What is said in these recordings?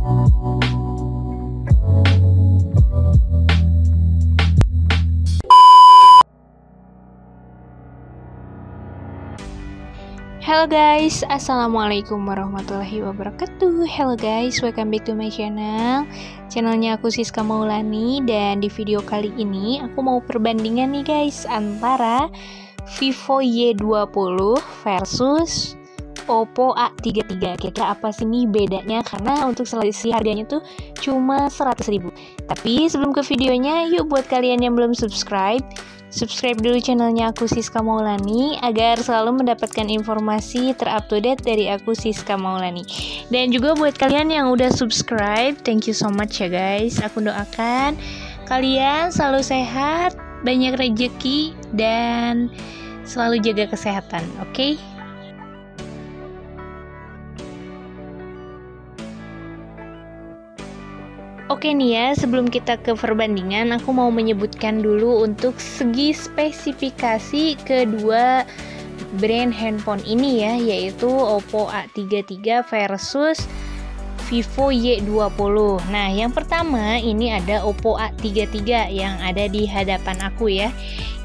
Halo guys, assalamualaikum warahmatullahi wabarakatuh. Hello guys, welcome back to my channelnya aku Siska Maulani. Dan di video kali ini aku mau perbandingan nih guys antara Vivo Y20 versus Oppo A33. Kira-kira apa sih nih bedanya? Karena untuk selisih harganya tuh cuma 100.000. Tapi sebelum ke videonya, yuk buat kalian yang belum subscribe dulu channelnya aku Siska Maulani agar selalu mendapatkan informasi terupdate dari aku Siska Maulani. Dan juga buat kalian yang udah subscribe, thank you so much ya guys. Aku doakan kalian selalu sehat, banyak rezeki, dan selalu jaga kesehatan, oke? Oke nih ya, sebelum kita ke perbandingan, aku mau menyebutkan dulu untuk segi spesifikasi kedua brand handphone ini ya, yaitu Oppo A33 versus Vivo Y20. Nah, yang pertama ini ada Oppo A33 yang ada di hadapan aku ya.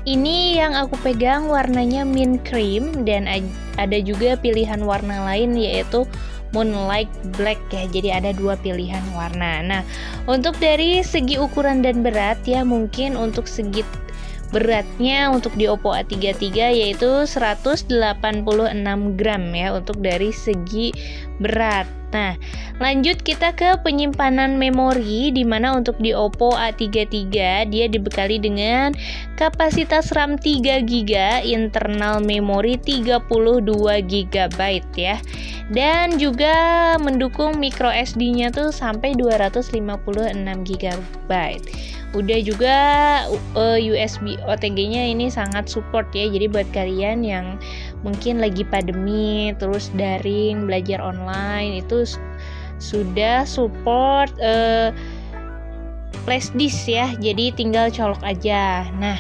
Ini yang aku pegang warnanya mint cream dan ada juga pilihan warna lain yaitu Moonlight Black ya, jadi ada dua pilihan warna. Nah, untuk dari segi ukuran dan berat ya, mungkin untuk segi beratnya untuk di Oppo A33 yaitu 186 gram ya untuk dari segi berat. Nah, lanjut kita ke penyimpanan memori, dimana untuk di Oppo A33 dia dibekali dengan kapasitas RAM 3GB, internal memori 32GB ya, dan juga mendukung micro SD-nya tuh sampai 256GB. Udah juga USB OTG-nya ini sangat support ya. Jadi buat kalian yang mungkin lagi pandemi terus daring belajar online itu sudah support flash disk ya. Jadi tinggal colok aja. Nah,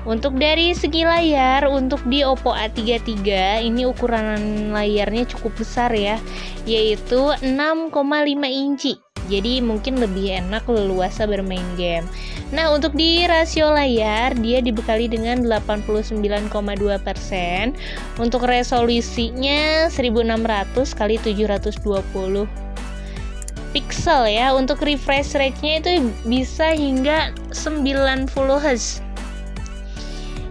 untuk dari segi layar, untuk di Oppo A33 ini ukuran layarnya cukup besar ya, yaitu 6,5 inci. Jadi mungkin lebih enak leluasa bermain game. Nah, untuk di rasio layar dia dibekali dengan 89,2%. Untuk resolusinya 1600 x 720 pixel ya. Untuk refresh rate-nya itu bisa hingga 90 Hz.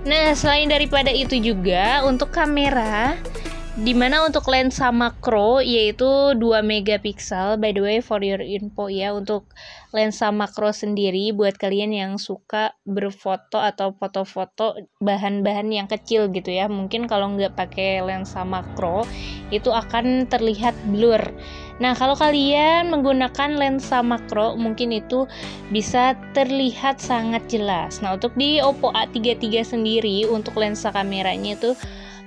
Nah, selain daripada itu juga untuk kamera, dimana untuk lensa makro yaitu 2 megapiksel. By the way, for your info ya, untuk lensa makro sendiri buat kalian yang suka berfoto atau foto-foto bahan-bahan yang kecil gitu ya, mungkin kalau nggak pakai lensa makro itu akan terlihat blur. Nah, kalau kalian menggunakan lensa makro mungkin itu bisa terlihat sangat jelas. Nah, untuk di Oppo A33 sendiri untuk lensa kameranya itu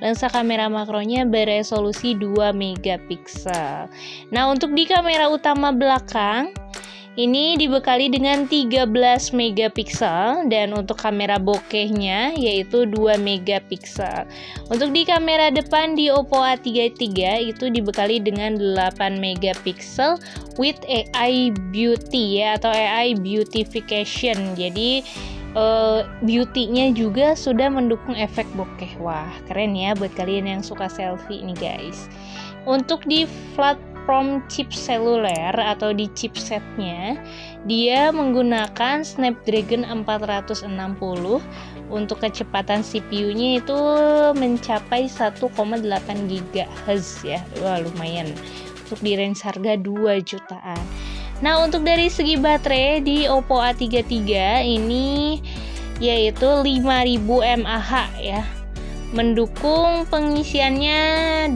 lensa kamera makronya beresolusi 2 megapiksel. Nah, untuk di kamera utama belakang ini dibekali dengan 13 megapiksel dan untuk kamera bokehnya yaitu 2 megapiksel. Untuk di kamera depan di Oppo A33 itu dibekali dengan 8 megapiksel with AI beauty ya, atau AI beautification. Jadi beauty-nya juga sudah mendukung efek bokeh. Wah, keren ya buat kalian yang suka selfie nih guys. Untuk di platform chip seluler atau di chipsetnya, dia menggunakan Snapdragon 460. Untuk kecepatan CPU-nya itu mencapai 1,8 GHz ya. Wah, lumayan. Untuk di range harga 2 jutaan. Nah, untuk dari segi baterai di Oppo A33 ini yaitu 5000 mAh ya. Mendukung pengisiannya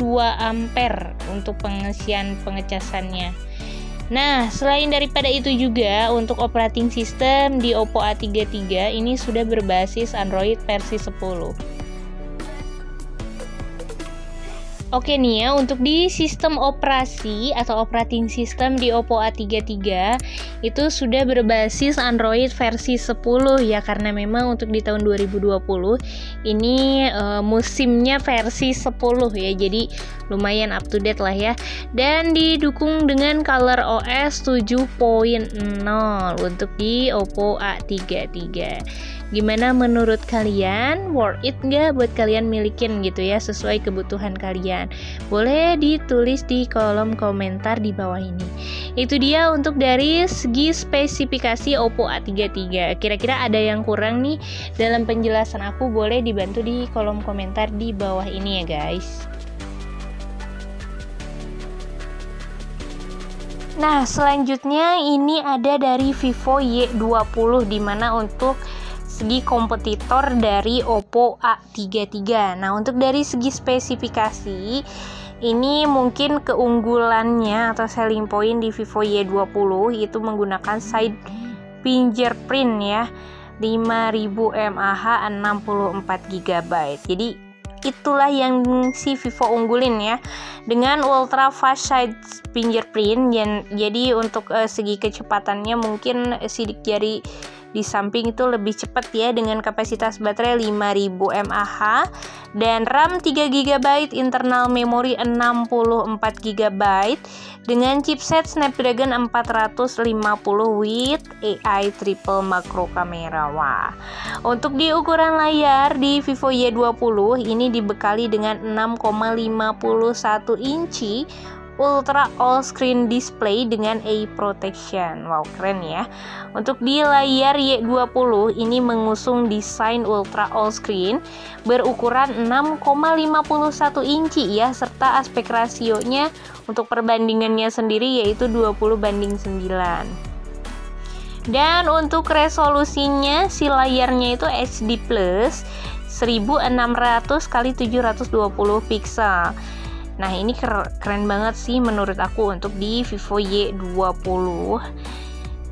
2 ampere untuk pengisian pengecasannya. Nah, selain daripada itu juga untuk operating system di Oppo A33 ini sudah berbasis Android versi 10. Oke nih ya, untuk di sistem operasi atau operating system di Oppo A33 itu sudah berbasis Android versi 10 ya, karena memang untuk di tahun 2020 ini musimnya versi 10 ya, jadi lumayan up to date lah ya. Dan didukung dengan ColorOS 7.0 untuk di Oppo A33. Gimana menurut kalian? Worth it nggak buat kalian milikin gitu ya, sesuai kebutuhan kalian? Boleh ditulis di kolom komentar di bawah ini. Itu dia untuk dari segi spesifikasi Oppo A33. Kira-kira ada yang kurang nih dalam penjelasan aku, boleh dibantu di kolom komentar di bawah ini ya guys. Nah, selanjutnya ini ada dari Vivo Y20, dimana untuk segi kompetitor dari Oppo A33. Nah, untuk dari segi spesifikasi, ini mungkin keunggulannya atau selling point di Vivo Y20 itu menggunakan side fingerprint ya, 5000 mAh 64GB. Jadi itulah yang si Vivo unggulin ya, dengan ultra fast side fingerprint. Jadi untuk segi kecepatannya mungkin sidik jari di samping itu lebih cepat ya, dengan kapasitas baterai 5000 mAh dan RAM 3GB, internal memori 64GB dengan chipset Snapdragon 450 with AI triple macro kamera. Wah, untuk di ukuran layar di Vivo Y20 ini dibekali dengan 6,51 inci Ultra All Screen Display dengan eye protection. Wow, keren ya. Untuk di layar Y20 ini mengusung desain Ultra All Screen berukuran 6,51 inci ya, serta aspek rasionya untuk perbandingannya sendiri yaitu 20:9. Dan untuk resolusinya si layarnya itu HD Plus 1600 x 720 pixel. Nah, ini keren banget sih menurut aku untuk di Vivo Y20.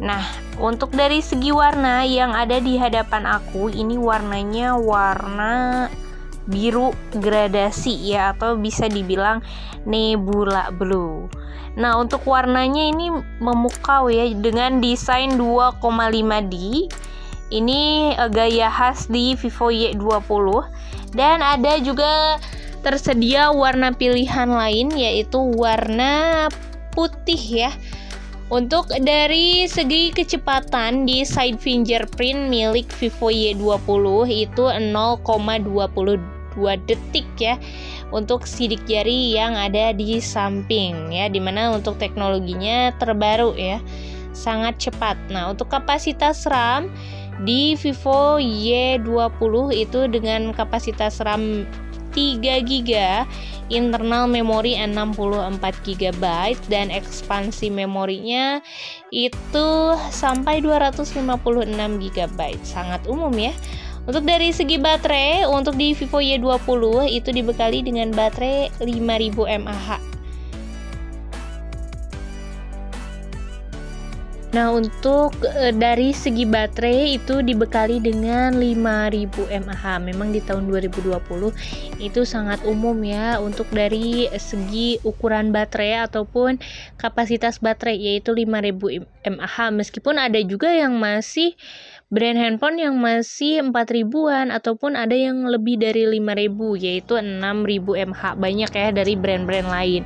Nah, untuk dari segi warna yang ada di hadapan aku, ini warnanya warna biru gradasi ya, atau bisa dibilang nebula blue. Nah, untuk warnanya ini memukau ya, dengan desain 2,5D. Ini gaya khas di Vivo Y20. Dan ada juga tersedia warna pilihan lain, yaitu warna putih ya. Untuk dari segi kecepatan di side fingerprint milik Vivo Y20 itu 0,22 detik ya untuk sidik jari yang ada di samping ya, dimana untuk teknologinya terbaru ya, sangat cepat. Nah, untuk kapasitas RAM di Vivo Y20 itu dengan kapasitas RAM 3GB, internal memori 64GB, dan ekspansi memorinya itu sampai 256GB. Sangat umum ya. Untuk dari segi baterai, untuk di Vivo Y20 itu dibekali dengan baterai 5000 mAh. Nah, untuk dari segi baterai itu dibekali dengan 5000 mAh. Memang di tahun 2020 itu sangat umum ya untuk dari segi ukuran baterai ataupun kapasitas baterai, yaitu 5000 mAh. Meskipun ada juga yang masih brand handphone yang masih 4000-an ataupun ada yang lebih dari 5000, yaitu 6000 mAh. Banyak ya dari brand-brand lain.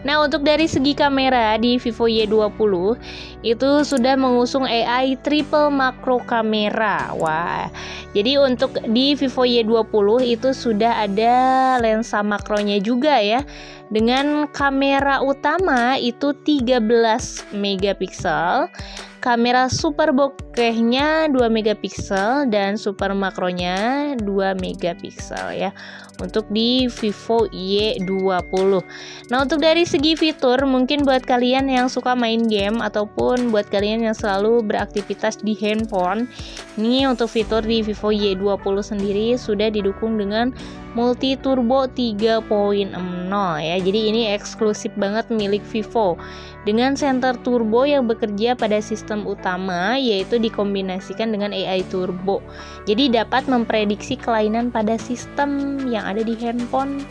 Nah, untuk dari segi kamera di Vivo Y20 itu sudah mengusung AI triple macro kamera. Wah, jadi untuk di Vivo Y20 itu sudah ada lensa makronya juga ya, dengan kamera utama itu 13 megapiksel, kamera super bokehnya 2 megapiksel, dan super makronya 2 megapiksel ya untuk di Vivo Y20. Nah, untuk dari segi fitur, mungkin buat kalian yang suka main game ataupun buat kalian yang selalu beraktivitas di handphone, ini untuk fitur di Vivo Y20 sendiri sudah didukung dengan multi turbo 3.0 ya. Jadi ini eksklusif banget milik Vivo dengan senter turbo yang bekerja pada sistem utama, yaitu dikombinasikan dengan AI turbo. Jadi dapat memprediksi kelainan pada sistem yang ada di handphone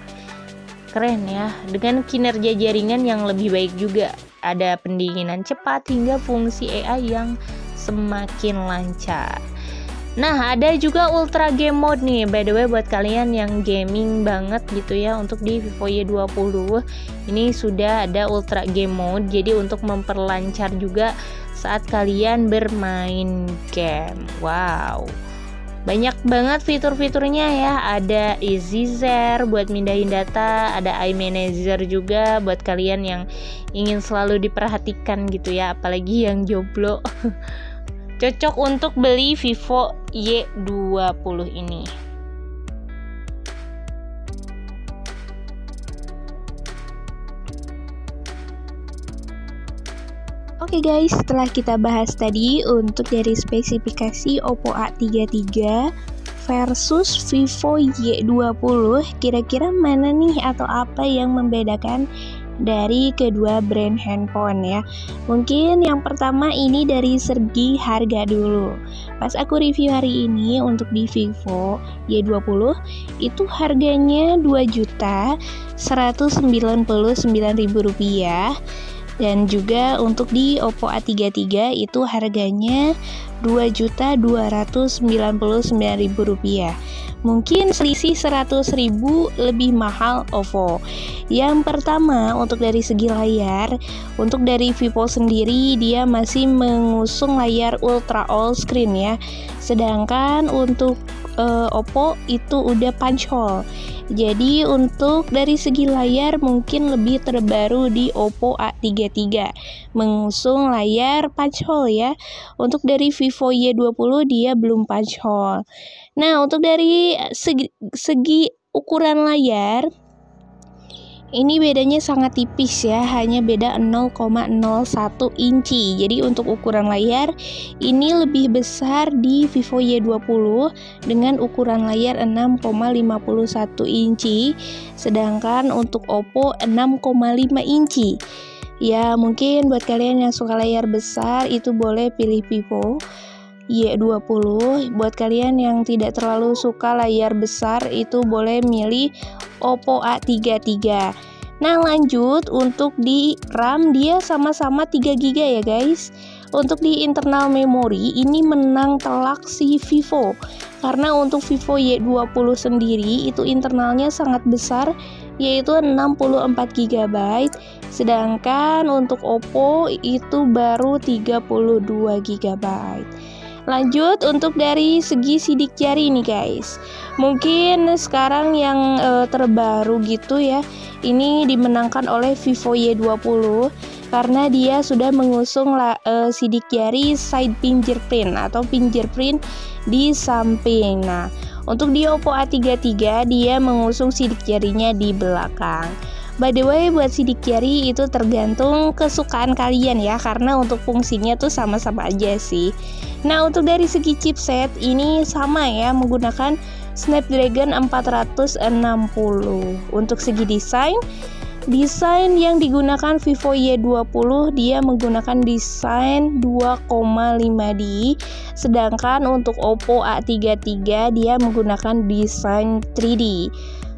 keren ya, dengan kinerja jaringan yang lebih baik juga. Ada pendinginan cepat hingga fungsi AI yang semakin lancar. Nah, ada juga Ultra Game Mode nih. By the way, buat kalian yang gaming banget gitu ya, untuk di Vivo Y20 ini sudah ada Ultra Game Mode. Jadi untuk memperlancar juga saat kalian bermain game. Wow, banyak banget fitur-fiturnya ya. Ada Easy Share buat mindahin data, ada iManager juga buat kalian yang ingin selalu diperhatikan gitu ya, apalagi yang jomblo. Cocok untuk beli Vivo Y20 ini. Oke guys, setelah kita bahas tadi untuk dari spesifikasi Oppo A33 versus Vivo Y20, kira-kira mana nih atau apa yang membedakan dari kedua brand handphone ya? Mungkin yang pertama ini dari segi harga dulu. Pas aku review hari ini untuk di Vivo Y20 itu harganya Rp2.199.000, dan juga untuk di Oppo A33 itu harganya Rp2.299.000. Mungkin selisih 100.000 lebih mahal Oppo. Yang pertama untuk dari segi layar, untuk dari Vivo sendiri dia masih mengusung layar Ultra All Screen ya. Sedangkan untuk Oppo itu udah punch hole. Jadi untuk dari segi layar mungkin lebih terbaru di Oppo A33 mengusung layar punch hole ya. Untuk dari Vivo Y20 dia belum punch hole. Nah, untuk dari segi ukuran layar ini bedanya sangat tipis ya, hanya beda 0,01 inci. Jadi untuk ukuran layar ini lebih besar di Vivo Y20 dengan ukuran layar 6,51 inci, sedangkan untuk Oppo 6,5 inci. Ya mungkin buat kalian yang suka layar besar itu boleh pilih Vivo Y20. Buat kalian yang tidak terlalu suka layar besar itu boleh milih Oppo A33. Nah lanjut, untuk di RAM dia sama-sama 3GB ya guys. Untuk di internal memori ini menang telak si Vivo, karena untuk Vivo Y20 sendiri itu internalnya sangat besar yaitu 64GB, sedangkan untuk Oppo itu baru 32GB. Lanjut untuk dari segi sidik jari nih guys. Mungkin sekarang yang terbaru gitu ya, ini dimenangkan oleh Vivo Y20 karena dia sudah mengusung sidik jari side fingerprint atau fingerprint di samping. Nah, untuk di Oppo A33 dia mengusung sidik jarinya di belakang. By the way, buat sidik jari itu tergantung kesukaan kalian ya, karena untuk fungsinya tuh sama-sama aja sih. Nah, untuk dari segi chipset ini sama ya, menggunakan Snapdragon 460. Untuk segi desain yang digunakan Vivo Y20 dia menggunakan desain 2,5D, sedangkan untuk Oppo A33 dia menggunakan desain 3D.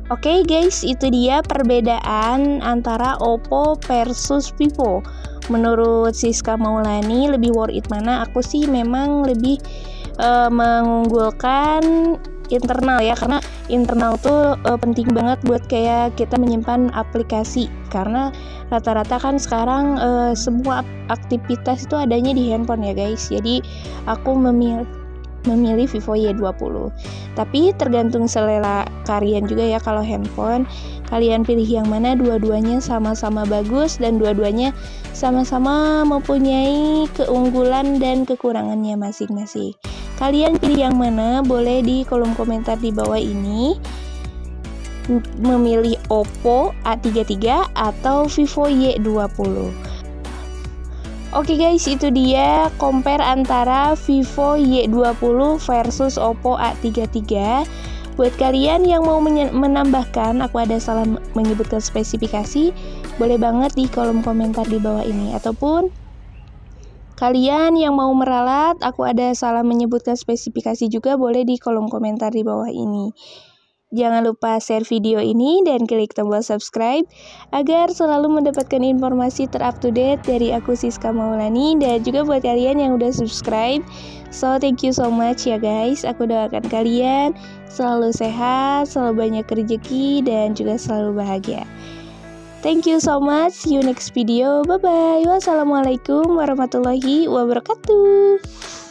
Oke guys, itu dia perbedaan antara Oppo versus Vivo. Menurut Siska Maulani lebih worth it mana? Aku sih memang lebih mengunggulkan internal ya, karena internal tuh penting banget buat kayak kita menyimpan aplikasi, karena rata-rata kan sekarang semua aktivitas itu adanya di handphone ya guys. Jadi aku memilih Vivo Y20. Tapi tergantung selera kalian juga ya, kalau handphone kalian pilih yang mana, dua-duanya sama-sama bagus dan dua-duanya sama-sama mempunyai keunggulan dan kekurangannya masing-masing. Kalian pilih yang mana? Boleh di kolom komentar di bawah ini. Memilih Oppo A33 atau Vivo Y20. Oke guys, itu dia compare antara Vivo Y20 versus Oppo A33. Buat kalian yang mau menambahkan, aku ada salah menyebutkan spesifikasi, boleh banget di kolom komentar di bawah ini. Ataupun kalian yang mau meralat, aku ada salah menyebutkan spesifikasi juga, boleh di kolom komentar di bawah ini. Jangan lupa share video ini dan klik tombol subscribe agar selalu mendapatkan informasi terupdate dari aku Siska Maulani, dan juga buat kalian yang udah subscribe. So thank you so much ya guys. Aku doakan kalian selalu sehat, selalu banyak rezeki, dan juga selalu bahagia. Thank you so much. See you next video. Bye bye. Wassalamualaikum warahmatullahi wabarakatuh.